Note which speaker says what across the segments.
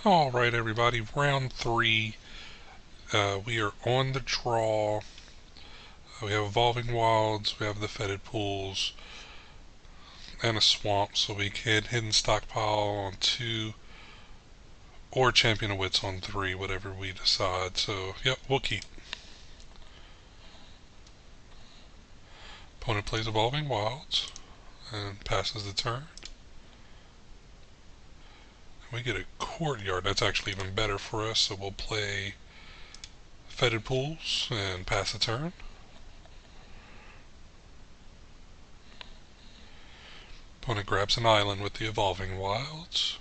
Speaker 1: Alright everybody, round 3. We are on the draw. We have Evolving Wilds, we have the Fetid Pools, and a Swamp, so we can Hidden Stockpile on 2, or Champion of Wits on 3, whatever we decide. So, yep, we'll keep. Opponent plays Evolving Wilds, and passes the turn. We get a Courtyard, that's actually even better for us, so we'll play Fetid Pools and pass the turn. Opponent grabs an island with the Evolving Wilds.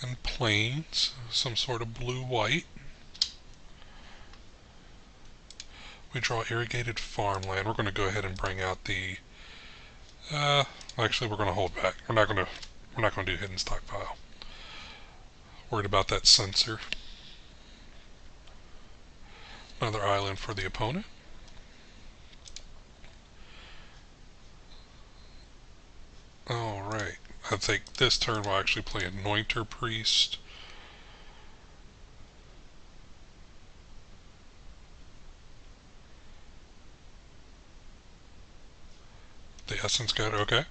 Speaker 1: And plains, some sort of blue-white. We draw irrigated farmland. We're going to go ahead and bring out the... actually, we're going to hold back. We're not going to do Hidden Stockpile. Worried about that sensor. Another island for the opponent. Alright. I think this turn we'll actually play Anointer Priest. The Essence Scatter, okay.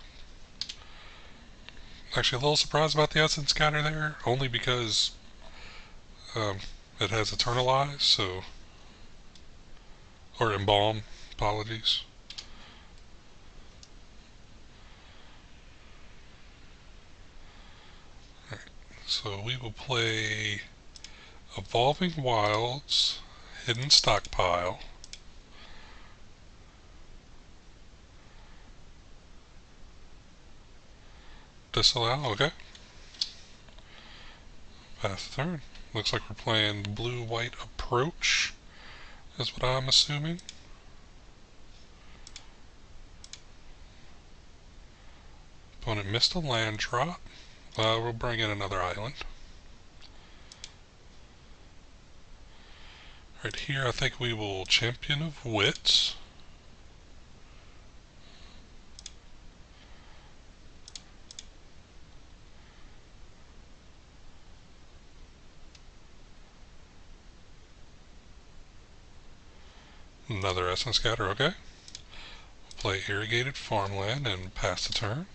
Speaker 1: Actually a little surprised about the Essence Scatter there, only because it has Eternalize, so... or Embalm, apologies. So we will play Evolving Wilds, Hidden Stockpile, Disallow, okay. Pass the turn. Looks like we're playing blue-white approach, is what I'm assuming. Opponent missed a land drop. We'll bring in another island. Right here, I think we will Champion of Wits. Another Essence Scatter, okay. Play Irrigated Farmland and pass the turn.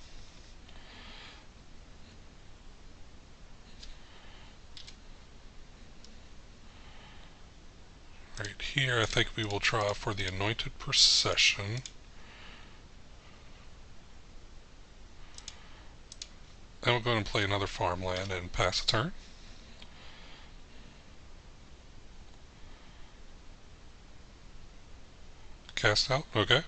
Speaker 1: Right here, I think we will try for the Anointed Procession. And we'll go ahead and play another farmland and pass the turn. Cast out, okay.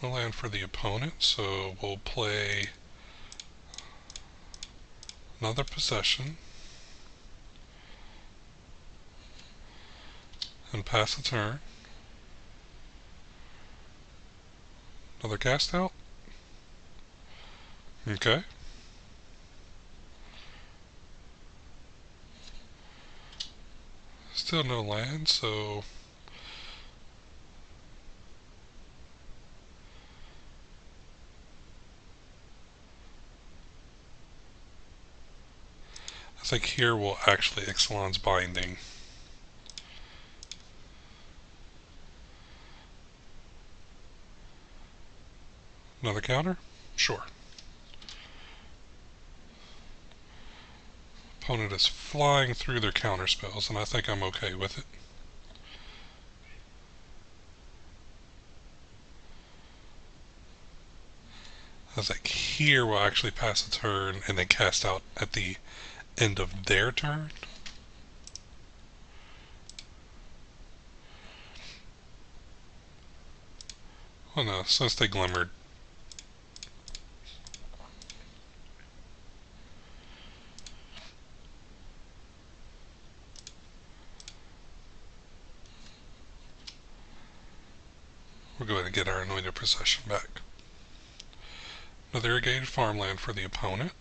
Speaker 1: We'll land for the opponent, so we'll play another possession and pass the turn. Another cast out. Okay. Still no land, so I think here we'll actually Ixalan's Binding. Another counter? Sure. Opponent is flying through their counter spells, and I think I'm okay with it. I was like, here we'll actually pass a turn and then cast out at the end of their turn. Oh no, since they glimmered. We'll go ahead and get our Anointed Procession back. Another Irrigated Farmland for the opponent.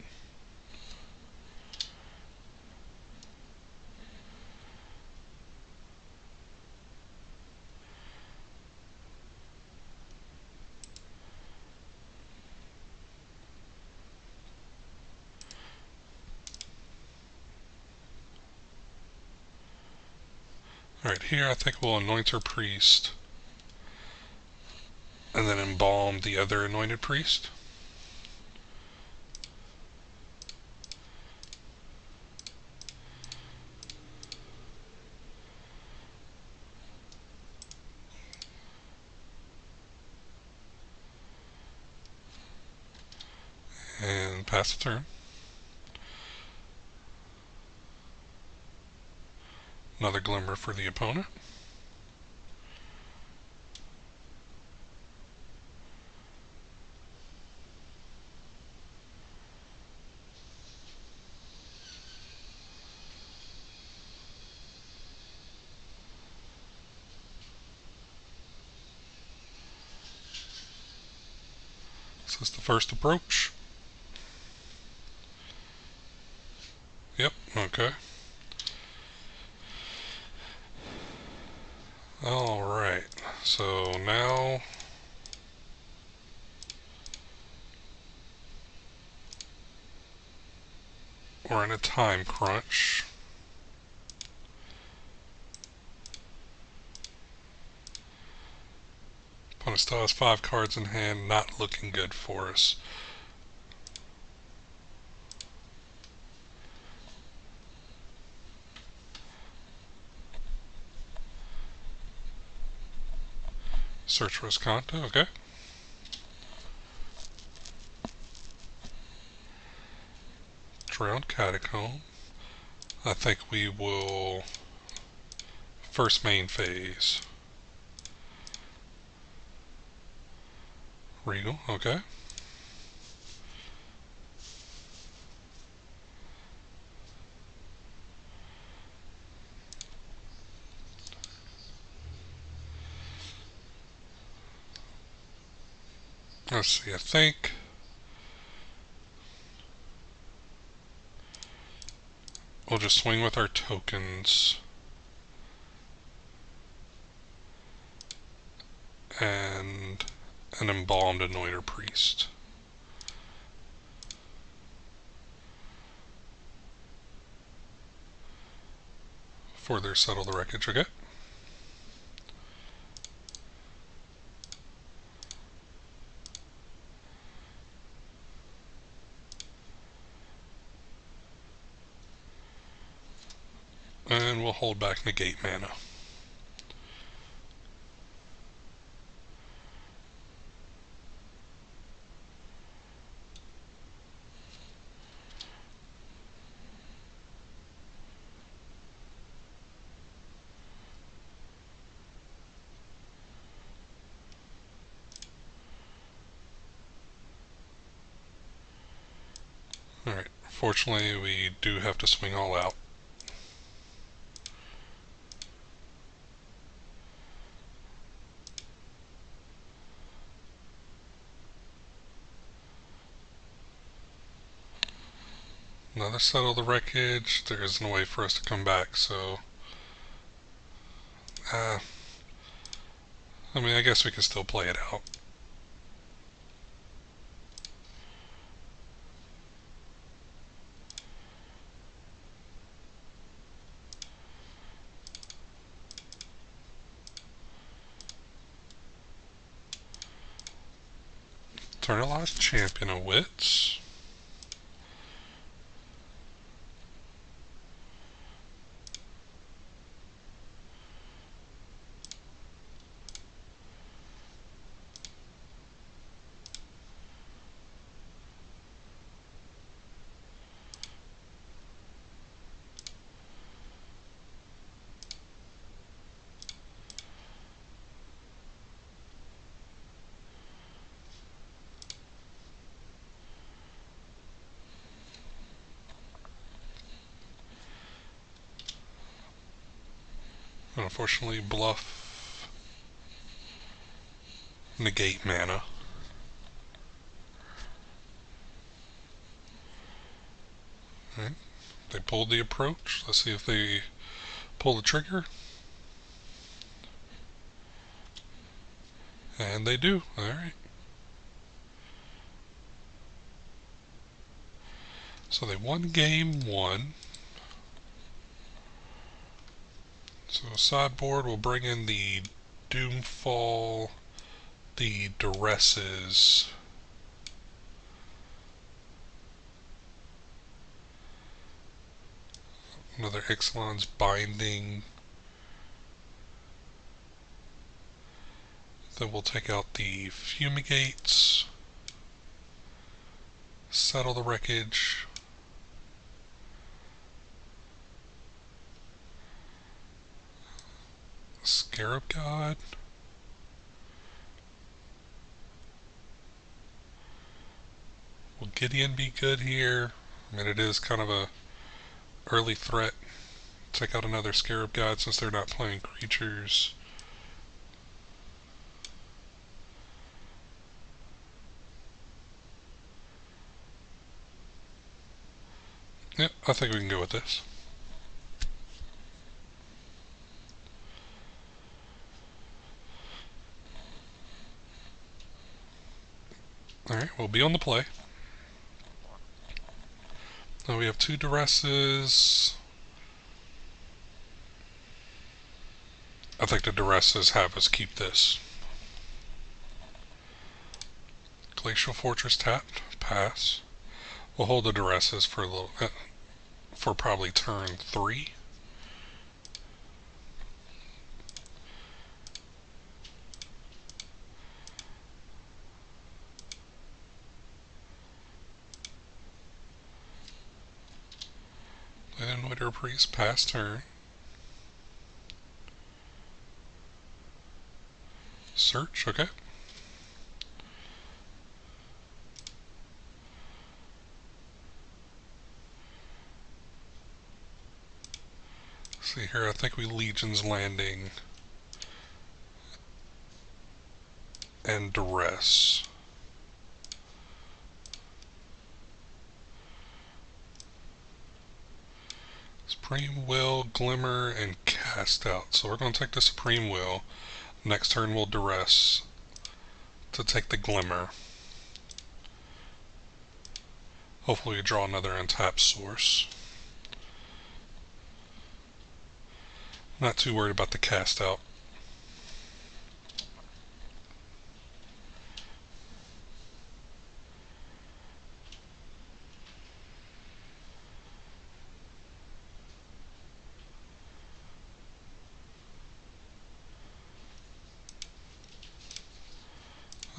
Speaker 1: Alright, here I think we'll anoint our priest and then embalm the other anointed priest. And pass the turn. Another glimmer for the opponent. This is the first approach. Yep, okay. Alright, so now we're in a time crunch. Opponent still has 5 cards in hand, not looking good for us. Search for Esconta, okay. Drowned Catacomb. I think we will first main phase. Regal, okay. Let's see, I think we'll just swing with our tokens and an embalmed anointer priest. Further settle the wreckage, okay? And we'll hold back negate mana. Alright, fortunately we do have to swing all out. Another settle the wreckage. There isn't a way for us to come back, so I mean, I guess we can still play it out. Eternalized Champion of Wits. Unfortunately, bluff negate mana. Right. They pulled the approach. Let's see if they pull the trigger. And they do. Alright. So they won game 1. So sideboard will bring in the Doomfall, the Duresses, another Ixalan's Binding. Then we'll take out the Fumigates, settle the wreckage, Scarab God. Will Gideon be good here? I mean, it is kind of a early threat. Take out another Scarab God since they're not playing creatures. Yep, I think we can go with this. Alright, we'll be on the play. Now we have two Duresses. I think the Duresses have us keep this. Glacial Fortress tapped. Pass. We'll hold the Duresses for a little, for probably turn 3. Then Winter Priest pass turn. Search, okay. See here, I think we Legion's Landing and Duress. Supreme Will, Glimmer, and Cast Out. So we're going to take the Supreme Will. Next turn we'll Duress to take the Glimmer. Hopefully we draw another untapped source. Not too worried about the Cast Out.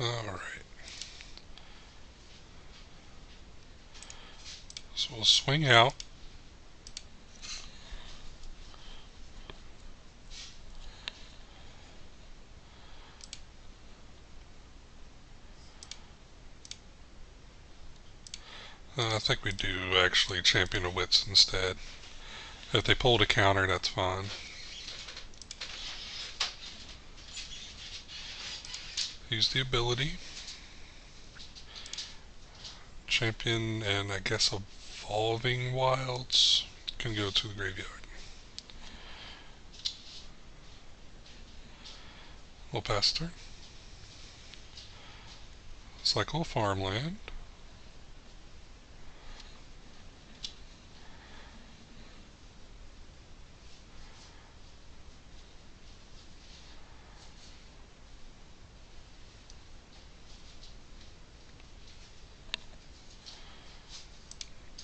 Speaker 1: Alright. So we'll swing out. I think we do actually Champion of Wits instead. If they pulled a counter, that's fine. Use the ability. Champion and I guess Evolving Wilds can go to the graveyard. We'll pass turn. Cycle Farmland.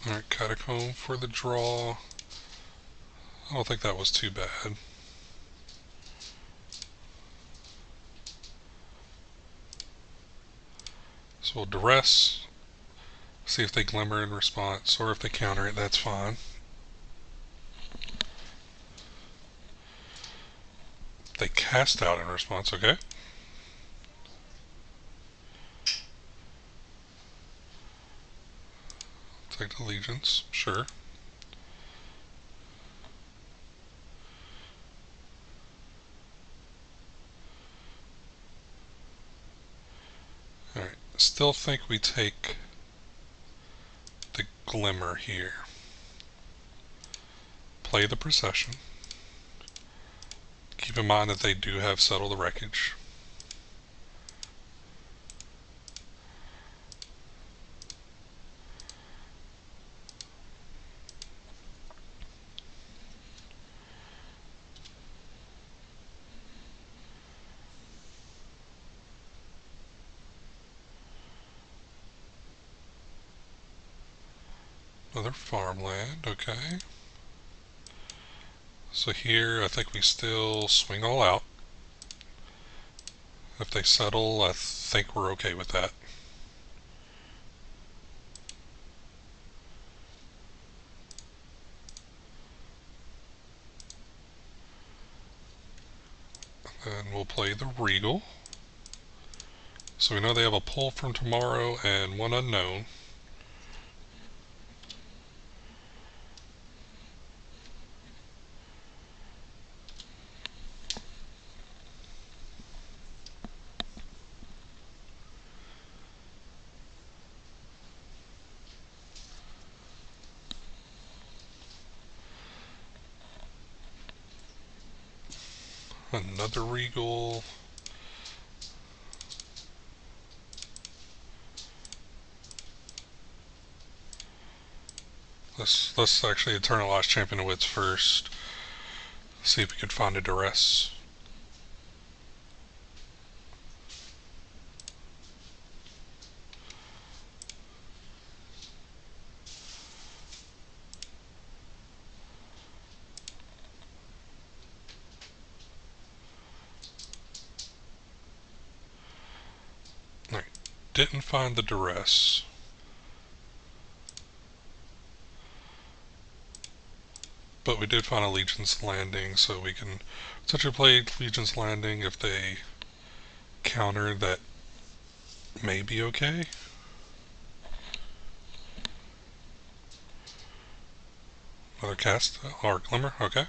Speaker 1: Alright, Catacomb for the draw. I don't think that was too bad. So we'll Duress, see if they Glimmer in response, or if they counter it, that's fine. They Cast Out in response, okay. Take the Legions, sure. Alright, still think we take the Glimmer here. Play the Procession. Keep in mind that they do have Settle the Wreckage. Another farmland, okay. So here, I think we still swing all out. If they settle, I think we're okay with that. And we'll play the Regal. So we know they have a pull from tomorrow and one unknown. Another Regal. Let's actually Eternalized Champion of Wits first. See if we can find a duress. Alright, didn't find the duress. But we did find a Legion's Landing, so we can potentially play Legion's Landing if they counter. That may be okay. Another cast, or Glimmer, okay.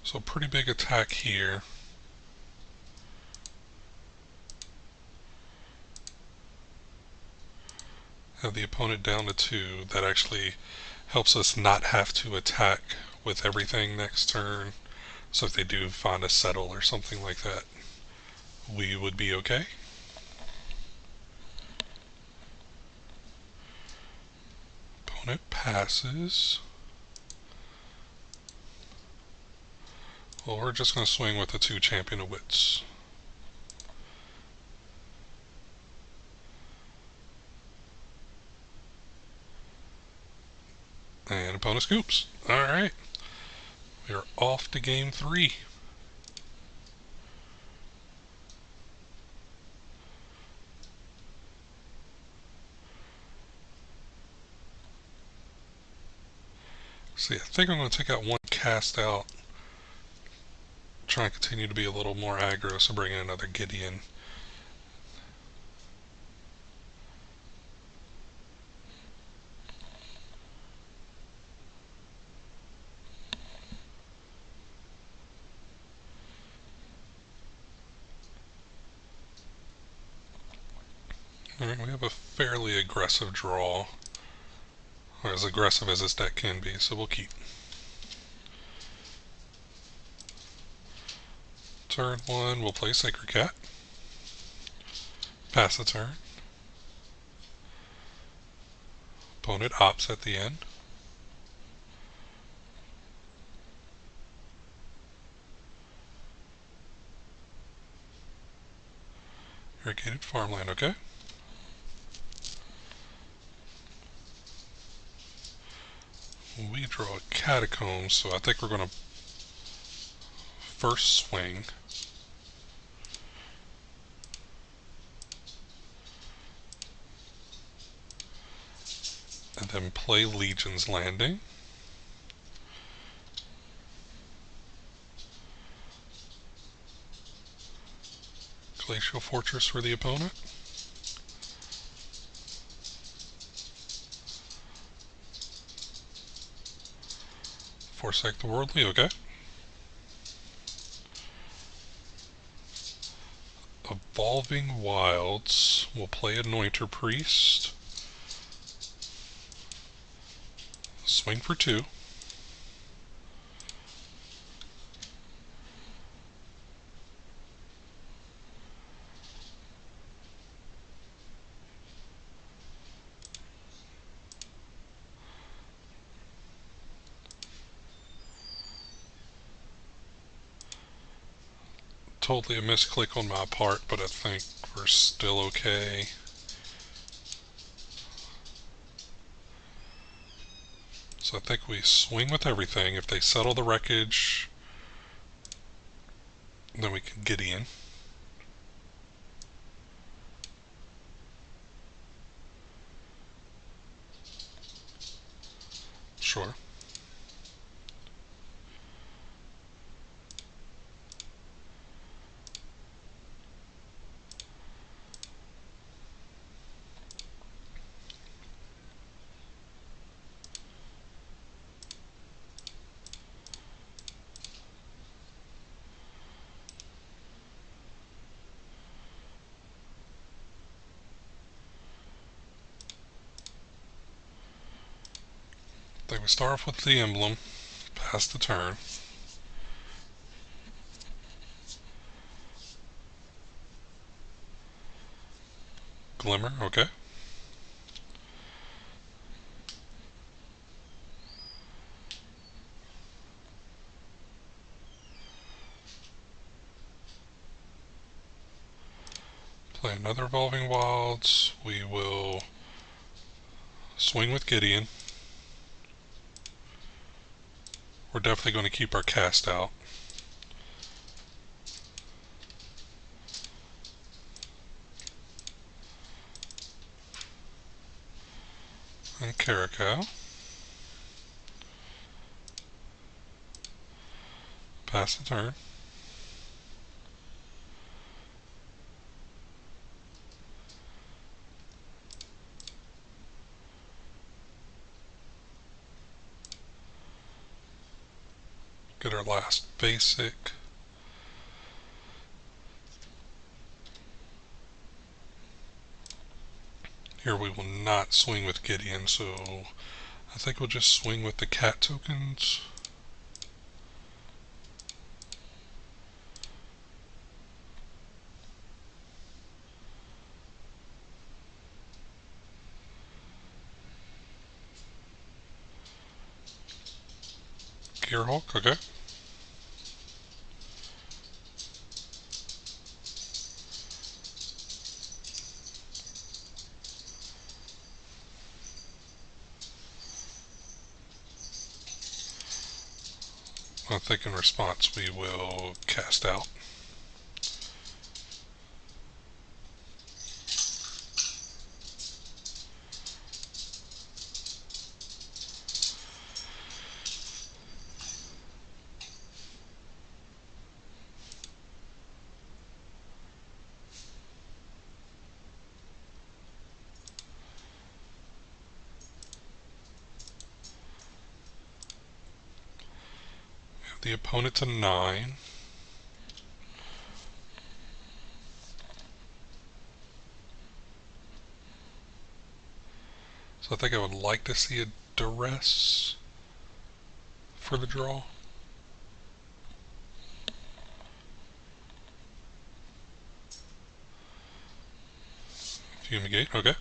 Speaker 1: So pretty big attack here. Have the opponent down to 2. That actually helps us not have to attack with everything next turn. So if they do find a settle or something like that, we would be okay. Opponent passes. Well, we're just going to swing with the 2 Champion of Wits. And opponent scoops. Alright. We are off to game 3. See, I think I'm going to take out 1 cast out. Try and continue to be a little more aggro, so bring in another Gideon. Alright, we have a fairly aggressive draw. Or as aggressive as this deck can be, so we'll keep. Turn 1, we'll play Sacred Cat. Pass the turn. Opponent opts at the end. Irrigated farmland, okay. We draw a Catacomb, so I think we're going to first swing. And then play Legion's Landing. Glacial Fortress for the opponent. Forsake the Worldly, okay. Evolving Wilds. We'll play Anointer Priest. Swing for 2. totally a misclick on my part, but I think we're still okay. So I think we swing with everything. If they settle the wreckage, then we can get in. Sure. I think we start off with the emblem, pass the turn. Glimmer, okay. Play another Evolving Wilds. We will swing with Gideon. We're definitely going to keep our cast out. And Caracal. Pass the turn. Get our last basic. Here we will not swing with Gideon, so I think we'll just swing with the cat tokens. Gearhulk, okay. I think in response we will cast out. The opponent's a 9. So I think I would like to see a duress for the draw. Fumigate, okay.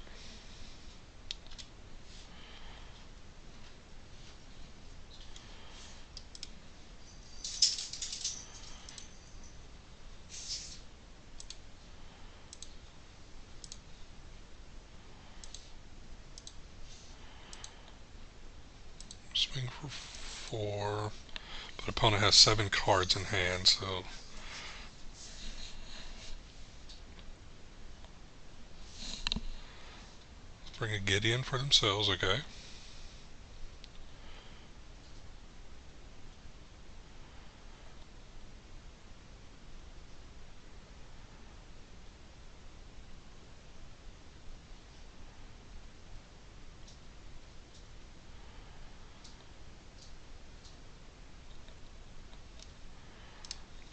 Speaker 1: Swing for 4. But opponent has 7 cards in hand, so bring a Gideon for themselves, okay.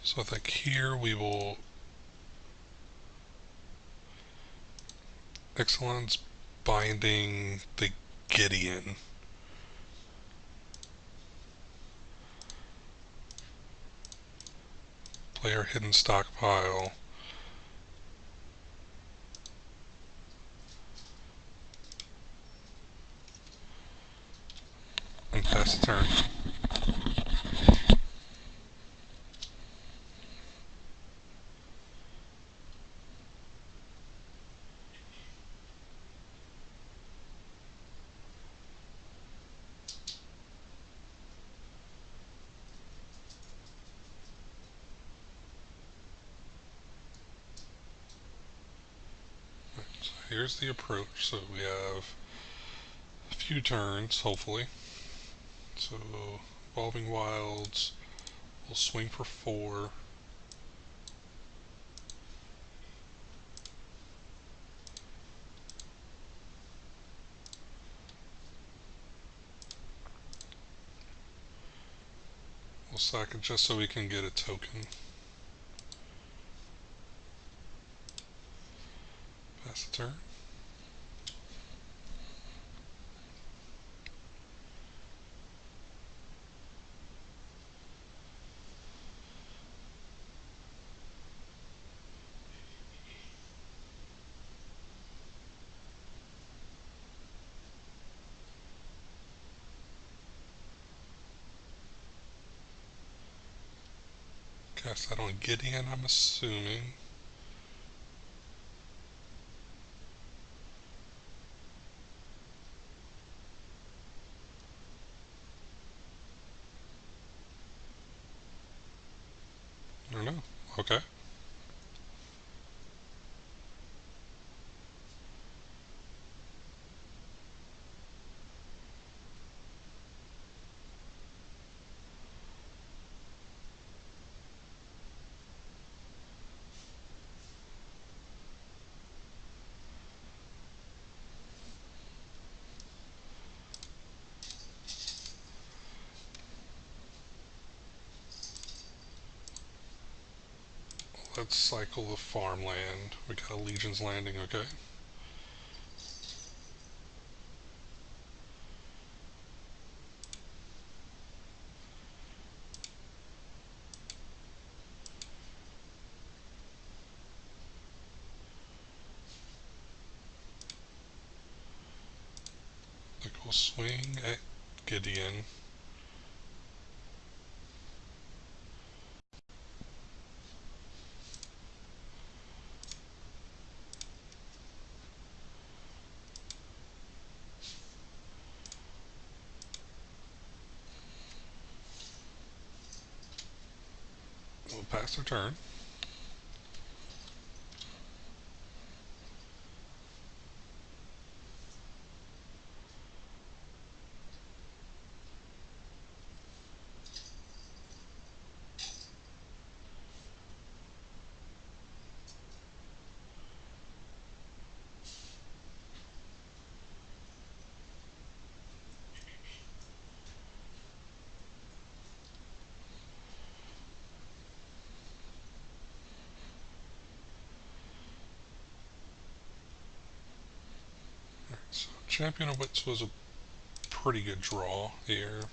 Speaker 1: So I think here we will Excellence binding the Gideon. Play our hidden stockpile. And pass the turn. here's the approach. So we have a few turns, hopefully. So Evolving Wilds, we'll swing for 4. We'll sack it just so we can get a token. Pass the turn. Cast that on Gideon, I'm assuming. I don't know. Okay. Let's cycle the farmland. We got a Legion's Landing, okay. I think we'll swing at Gideon. We'll pass our turn. So Champion of Wits was a pretty good draw here.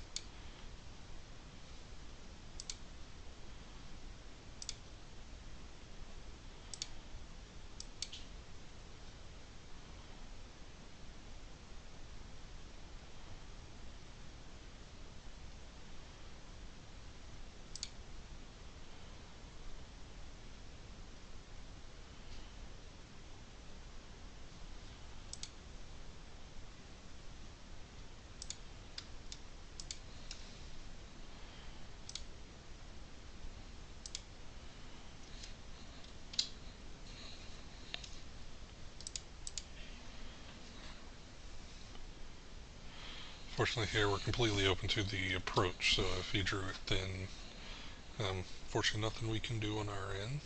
Speaker 1: Fortunately here we're completely open to the approach, so if he drew it then fortunately nothing we can do on our end.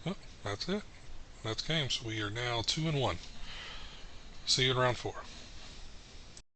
Speaker 1: Oh, that's it. That's game. So we are now 2-1. See you in round 4.